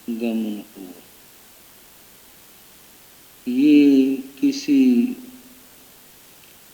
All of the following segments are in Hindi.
गमन हुआ। ये किसी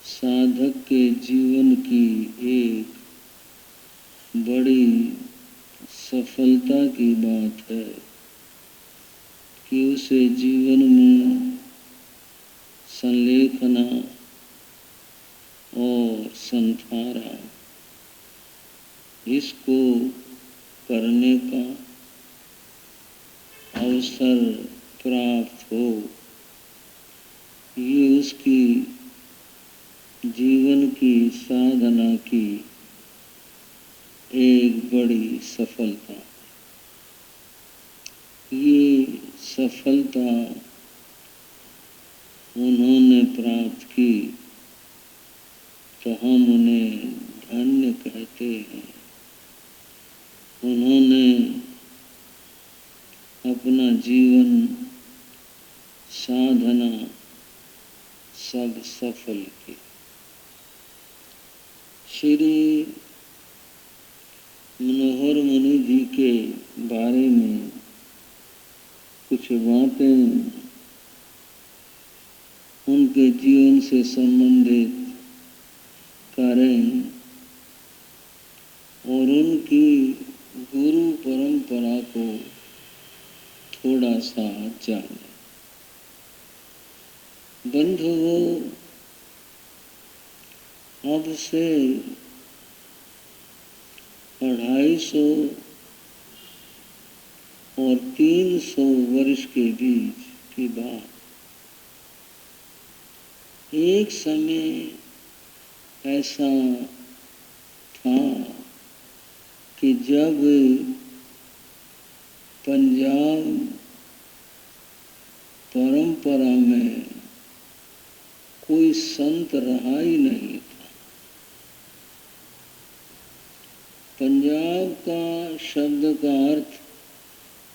साधक के जीवन की एक बड़ी सफलता की बात है कि उसे जीवन में संलेखना और संधारा इसको करने का अवसर प्राप्त हो। ये उसकी जीवन की साधना की एक बड़ी सफलता। ये सफलता उन्होंने प्राप्त की तो हम उन्हें धन्य कहते हैं। उन्होंने अपना जीवन साधना सब सफल की। श्री मनोहर मुनि जी के बारे में कुछ बातें उनके जीवन से संबंधित करें और उनकी गुरु परंपरा को थोड़ा सा जाने। बंधुओं, अब से 250 और 300 वर्ष के बीच की बात। एक समय ऐसा था कि जब पंजाब परंपरा में कोई संत रहा ही नहीं था। पंजाब का शब्द का अर्थ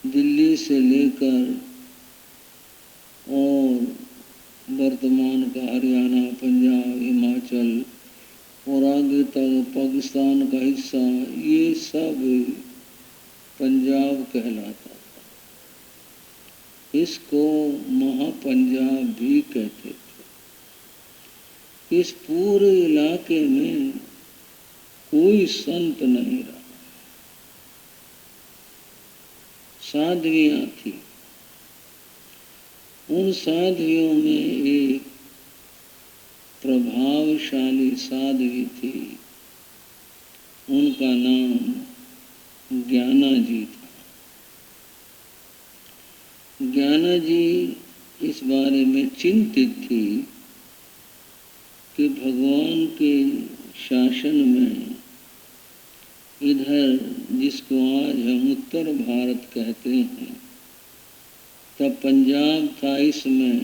दिल्ली से लेकर और वर्तमान का हरियाणा, पंजाब, हिमाचल और आगे तक पाकिस्तान का हिस्सा, ये सब पंजाब कहलाता था। इसको महापंजाब भी कहते थे। इस पूरे इलाके में कोई संत नहीं रहा। साध्वियां थी। उन साध्वियों में एक प्रभावशाली साध्वी थी। उनका नाम ज्ञाना जी था। ज्ञाना जी इस बारे में चिंतित थी कि भगवान के शासन में इधर, जिसको आज हम उत्तर भारत कहते हैं, तब पंजाब था, इसमें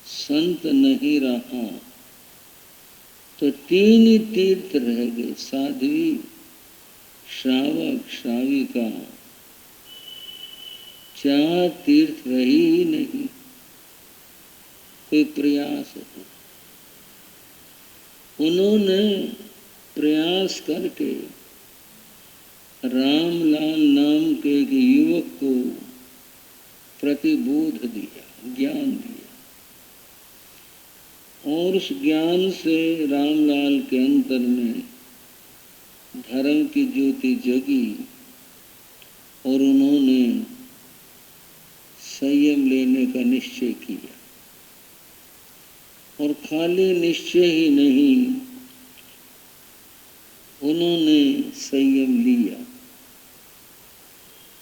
संत नहीं रहा तो 3 ही तीर्थ रह गए, साध्वी, श्रावक, श्राविका। 4 तीर्थ रही ही नहीं। कोई प्रयास हो। उन्होंने प्रयास करके रामलाल नाम के एक युवक को प्रतिबोध दिया, ज्ञान दिया, और उस ज्ञान से रामलाल के अंतर में धर्म की ज्योति जगी और उन्होंने संयम लेने का निश्चय किया। और खाली निश्चय ही नहीं, उन्होंने संयम लिया।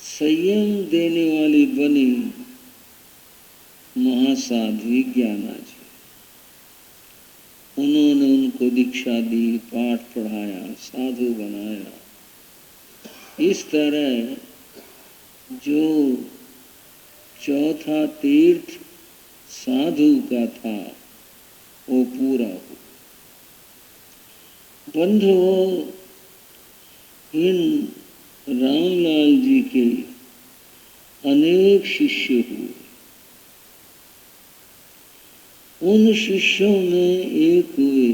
संयम देने वाली बनी महासाध्वी ज्ञाना जी। उन्होंने उनको दीक्षा दी, पाठ पढ़ाया, साधु बनाया। इस तरह जो चौथा तीर्थ साधु का था वो पूरा हुआ। बंधुओं, इन रामलाल जी के अनेक शिष्य हुए। उन शिष्यों में एक हुए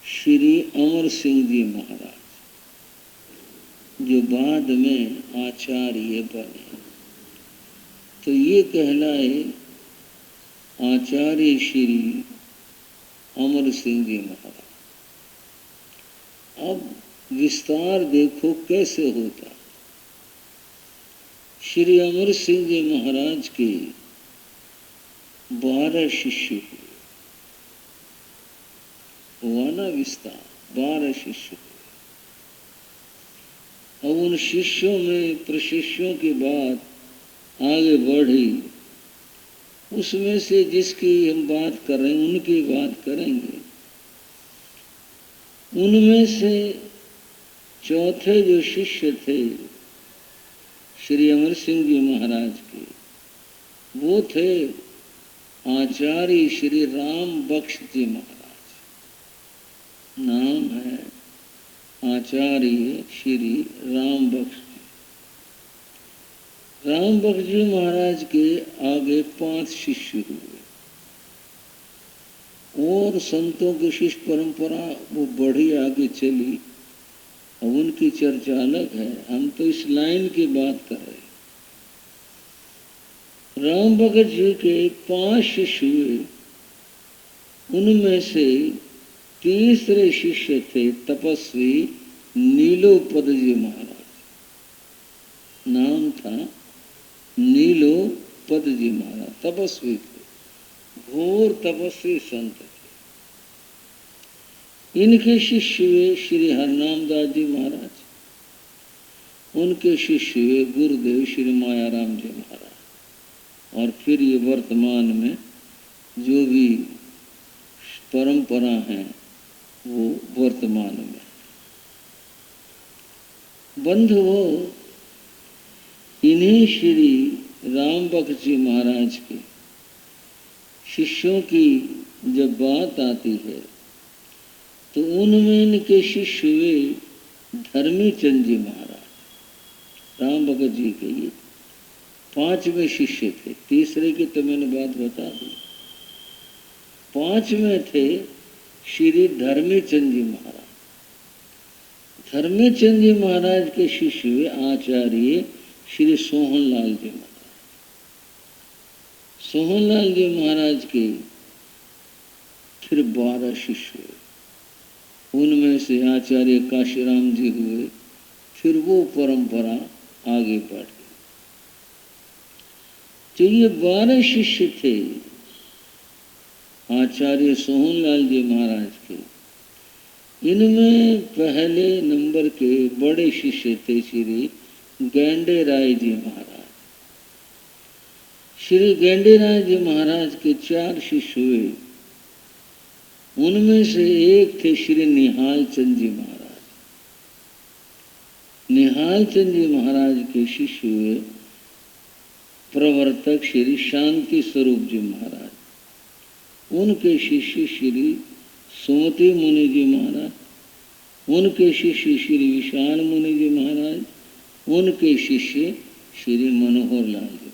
श्री अमर सिंह जी महाराज, जो बाद में आचार्य बने। तो ये कहलाए आचार्य श्री अमर सिंह जी महाराज। अब विस्तार देखो कैसे होता। श्री अमर सिंह जी महाराज के 12 शिष्य हुआ ना विस्तार, 12 शिष्य। अब उन शिष्यों में प्रशिष्यों की बात आगे बढ़ी, उसमें से जिसकी हम बात कर रहे हैं उनकी बात करेंगे। उनमें से चौथे जो शिष्य थे श्री अमर सिंह जी महाराज के, वो थे आचार्य श्री राम बख्श जी महाराज। नाम है आचार्य श्री राम बख्श जी। राम बख्श जी महाराज के आगे 5 शिष्य हुए और संतों की शिष्य परंपरा वो बढ़ी आगे चली। अब उनकी चर्चा अलग है, हम तो इस लाइन की बात कर रहे हैं। राम भगत जी के 5 शिष्य हुए, उनमें से तीसरे शिष्य थे तपस्वी नीलोपद जी महाराज। नाम था नीलोपद जी महाराज, तपस्वी थे, घोर तपस्वी संत थे। इनके शिष्य हुए श्री हरनाम दास जी महाराज, उनके शिष्य हुए गुरुदेव श्री मायाराम जी महाराज, और फिर ये वर्तमान में जो भी परंपरा है वो वर्तमान में। बंधुओं, इन्हीं श्री राम बख्श जी महाराज के शिष्यों की जब बात आती है तो उनमें इनके शिष्य हुए धर्मी चंद जी महाराज। राम भगत जी के ये 5वें शिष्य थे, तीसरे की तो मैंने बात बता दी। 5वें थे श्री धर्मी चंद जी महाराज। धर्मी चंद जी महाराज के शिष्य हुए आचार्य श्री सोहनलाल जी महाराज। सोहनलाल जी महाराज के फिर 12 शिष्य हुए, उनमें से आचार्य काशीराम जी हुए। फिर वो परंपरा आगे बढ़ गई। तो ये 12 शिष्य थे आचार्य सोहनलाल जी महाराज के। इनमें पहले नंबर के बड़े शिष्य थे श्री गेंडे राय जी महाराज। श्री गेंडे राय जी महाराज के 4 शिष्य हुए, उनमें से एक थे श्री निहाल चंद जी महाराज। निहाल चंद जी महाराज के शिष्य हुए प्रवर्तक श्री शांति स्वरूप जी महाराज। उनके शिष्य श्री सुमति मुनि जी महाराज, उनके शिष्य श्री विशाल मुनि जी महाराज, उनके शिष्य श्री मनोहर लाल जी।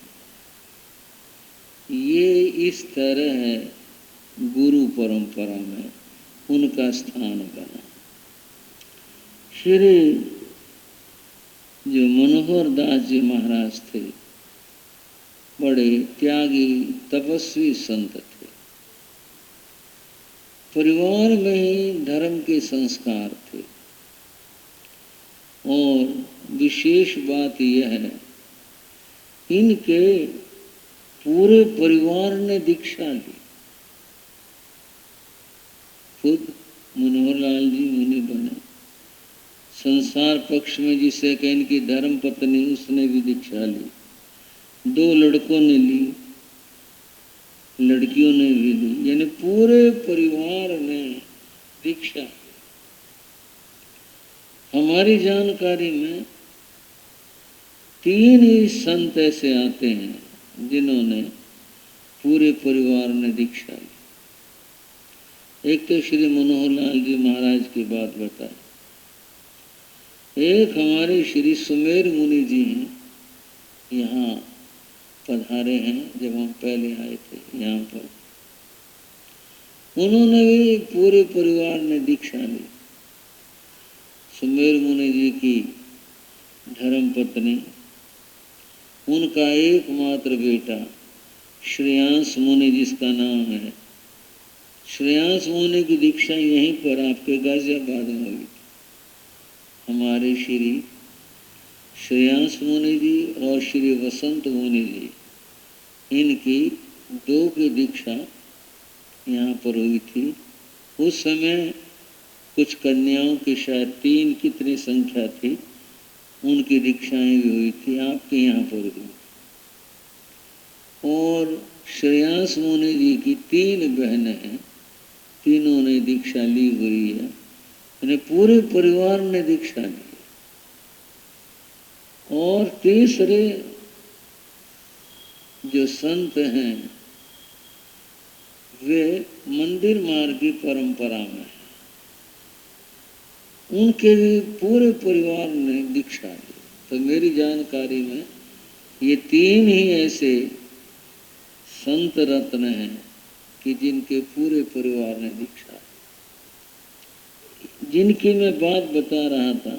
ये इस तरह है गुरु परंपरा में उनका स्थान बना। श्री जो मनोहर दास जी महाराज थे, बड़े त्यागी तपस्वी संत थे। परिवार में ही धर्म के संस्कार थे और विशेष बात यह है इनके पूरे परिवार ने दीक्षा ली। खुद मनोहर लाल जी मुनि बने, संसार पक्ष में जिसे कह इनकी धर्म पत्नी उसने भी दीक्षा ली, 2 लड़कों ने ली, लड़कियों ने भी ली, यानी पूरे परिवार ने दीक्षा। हमारी जानकारी में 3 ही संत ऐसे आते हैं जिन्होंने पूरे परिवार ने दीक्षा ली। एक तो श्री मनोहर लाल जी महाराज की बात बताए, एक हमारे श्री सुमेर मुनि जी हैं, यहाँ पधारे हैं जब हम पहले आए थे यहाँ पर। उन्होंने भी पूरे परिवार ने दीक्षा ली। सुमेर मुनि जी की धर्मपत्नी, उनका एकमात्र बेटा श्रेयांस मुनि जिसका नाम है। श्रेयांस मुनि की दीक्षा यहीं पर आपके गाजियाबाद में हुई। हमारे श्री श्रेयांस मुनि जी और श्री वसंत मुनि जी, इनकी दो की दीक्षा यहाँ पर हुई थी। उस समय कुछ कन्याओं की शायद 3 कितनी संख्या थी, उनकी दीक्षाएं भी हुई थी, आपके यहाँ पर हुई। और श्रेयांस मुनि जी की 3 बहनें हैं, तीनों ने दीक्षा ली हुई है, यानी पूरे परिवार ने दीक्षा ली। और तीसरे जो संत हैं वे मंदिर मार्ग की परंपरा में हैं, उनके भी पूरे परिवार ने दीक्षा ली। तो मेरी जानकारी में ये 3 ही ऐसे संत रत्न हैं कि जिनके पूरे परिवार ने दीक्षा ली। जिनकी मैं बात बता रहा था,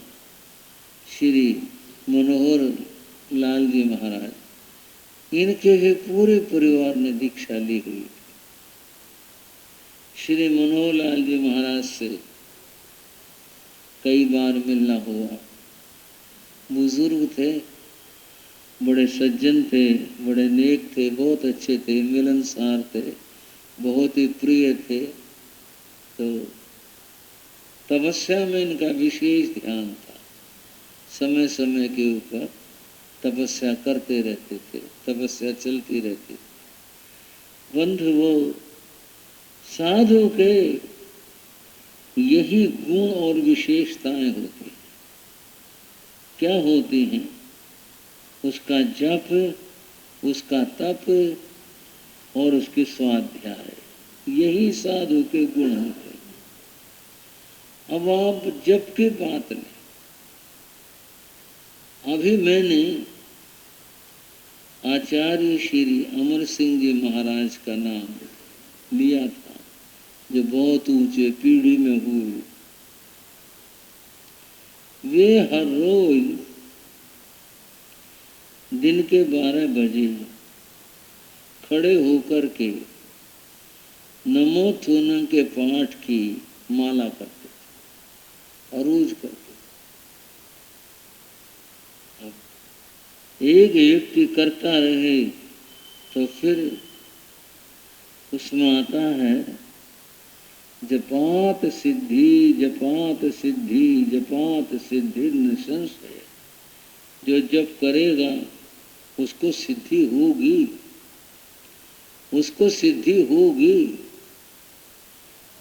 श्री मनोहर लाल जी महाराज, इनके भी पूरे परिवार ने दीक्षा ली हुई। श्री मनोहर लाल जी महाराज से कई बार मिलना हुआ। बुजुर्ग थे, बड़े सज्जन थे, बड़े नेक थे, बहुत अच्छे थे, मिलनसार थे, बहुत ही प्रिय थे। तो तपस्या में इनका विशेष ध्यान था, समय समय के ऊपर तपस्या करते रहते थे, तपस्या चलती रहती थी। बंधु, वो साधु के यही गुण और विशेषताएं होती हैं। क्या होती हैं? उसका जप, उसका तप और उसकी स्वाध्याय, यही साधु के गुण होते हैं। अब आप जप की बात लें। अभी मैंने आचार्य श्री अमर सिंह जी महाराज का नाम लिया था, जो बहुत ऊंचे पीढ़ी में हुए। वे हर रोज दिन के 12 बजे खड़े होकर के नमोथुन के पाठ की माला करते थे, अरूज करते। एक व्यक्ति करता रहे तो फिर उसमें आता है जपात सिद्धि, जपात सिद्धि, जपात सिद्धि निसंशय। जो जप करेगा उसको सिद्धि होगी, उसको सिद्धि होगी।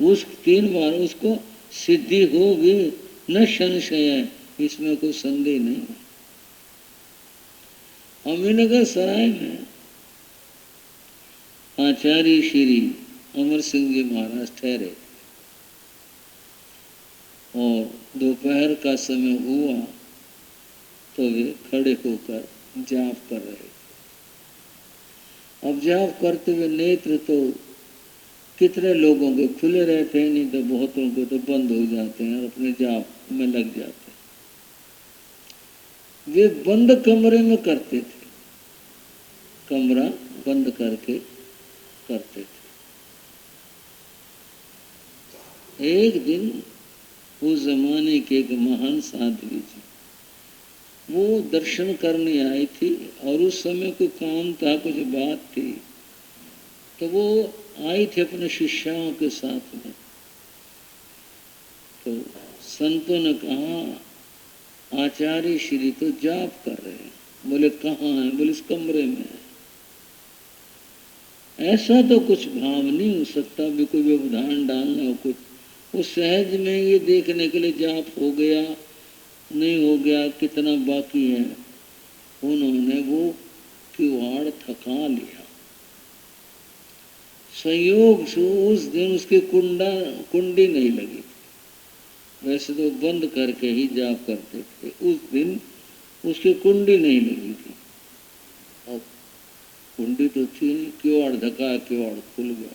उस 3 बार उसको सिद्धि होगी, न संशय, इसमें कोई संदेह नहीं। अमीनगर सराय में आचार्य श्री अमर सिंह जी महाराज ठहरे और दोपहर का समय हुआ तो वे खड़े होकर जाप कर रहे थे। अब जाप करते हुए नेत्र तो कितने लोगों के खुले रहते हैं, नहीं तो बहुतों को तो बंद हो जाते हैं और अपने जाप में लग जाते हैं। वे बंद कमरे में करते थे, कमरा बंद करके करते थे। एक दिन उस जमाने के एक महान साध्वी जी, वो दर्शन करने आई थी और उस समय कोई काम था, कुछ बात थी, तो वो आई थी अपने शिष्यों के साथ में। तो संतों ने कहा आचार्य श्री तो जाप कर रहे हैं। बोले कहाँ है? बोले इस कमरे में है। ऐसा तो कुछ भाव नहीं हो सकता भी कोई व्यवधान डालना हो कुछ। वो सहज में ये देखने के लिए जाप हो गया नहीं हो गया, कितना बाकी है, उन्होंने वो किवाड़ थका लिया। संयोग से उस दिन उसकी कुंडी नहीं लगी। वैसे तो बंद करके ही जाप करते थे, उस दिन उसकी कुंडी नहीं लगी थी। अब कुंडी तो थी नहीं, किवाड़ धका, किवाड़ खुल गया।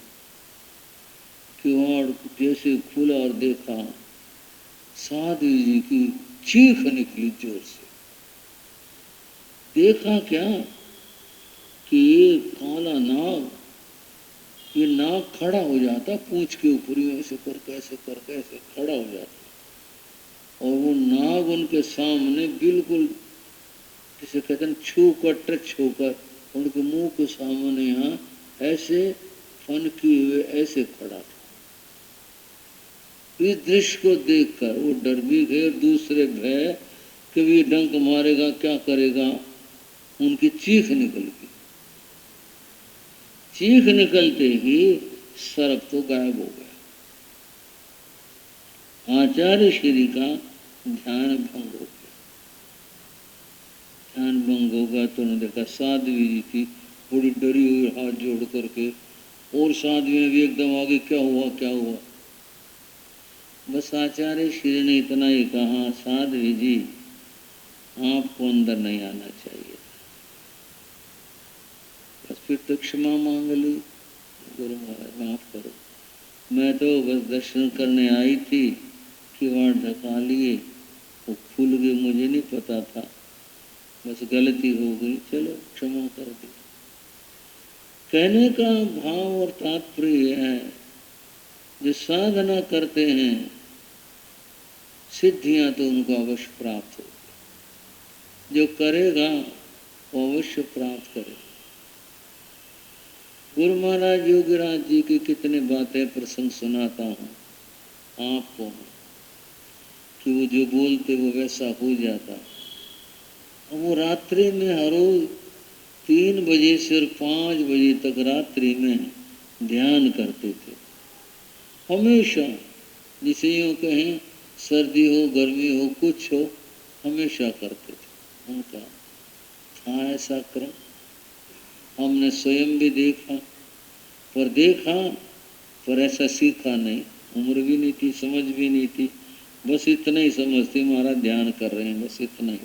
किवाड़ जैसे खुला और देखा, साधु जी की चीख निकली जोर से। देखा क्या कि ये काला नाग, ये नाग खड़ा हो जाता पूंछ के ऊपर ही, ऐसे करके ऐसे करके ऐसे खड़ा हो जाता, और वो नाग उनके सामने बिल्कुल जिसे कहते हैं छू कर, टच होकर उनके मुंह के सामने यहाँ ऐसे फन किए हुए ऐसे खड़ा था। इस दृश्य को देखकर वो डर भी गए, दूसरे भय कि भी डंक मारेगा, क्या करेगा। उनकी चीख निकल गई। चीख निकलते ही सर्प तो गायब हो गया। आचार्य श्री का ध्यान भंग हो गया। ध्यान भंग होगा तो उन्होंने देखा साध्वी जी थी, बड़ी डरी हुई, हाथ जोड़ करके, और साध्वी भी एकदम आगे, क्या हुआ क्या हुआ। बस आचार्य श्री ने इतना ही कहा, साध्वी जी आपको अंदर नहीं आना चाहिए। बस फिर तो क्षमा मांग ली, गुरु महाराज माफ करो, मैं तो बस दर्शन करने आई थी, किवाड़ ढका लिए, वो खुल गए, मुझे नहीं पता था, बस गलती हो गई, चलो क्षमा कर दी। कहने का भाव और तात्पर्य है, जो साधना करते हैं सिद्धियां तो उनको अवश्य प्राप्त होगी, जो करेगा वो अवश्य प्राप्त करेगा। गुरु महाराज योगीराज जी की कितने बातें प्रसंग सुनाता हूँ आपको, कि वो जो बोलते वो वैसा हो जाता। और वो रात्रि में हर रोज 3 बजे से और 5 बजे तक रात्रि में ध्यान करते थे, हमेशा। जिसे यूँ कहें सर्दी हो गर्मी हो कुछ हो, हमेशा करते थे। उनका था ऐसा क्रम, हमने स्वयं भी देखा, पर ऐसा सीखा नहीं, उम्र भी नहीं थी, समझ भी नहीं थी, बस इतना ही समझते महाराज ध्यान कर रहे हैं, बस इतना ही।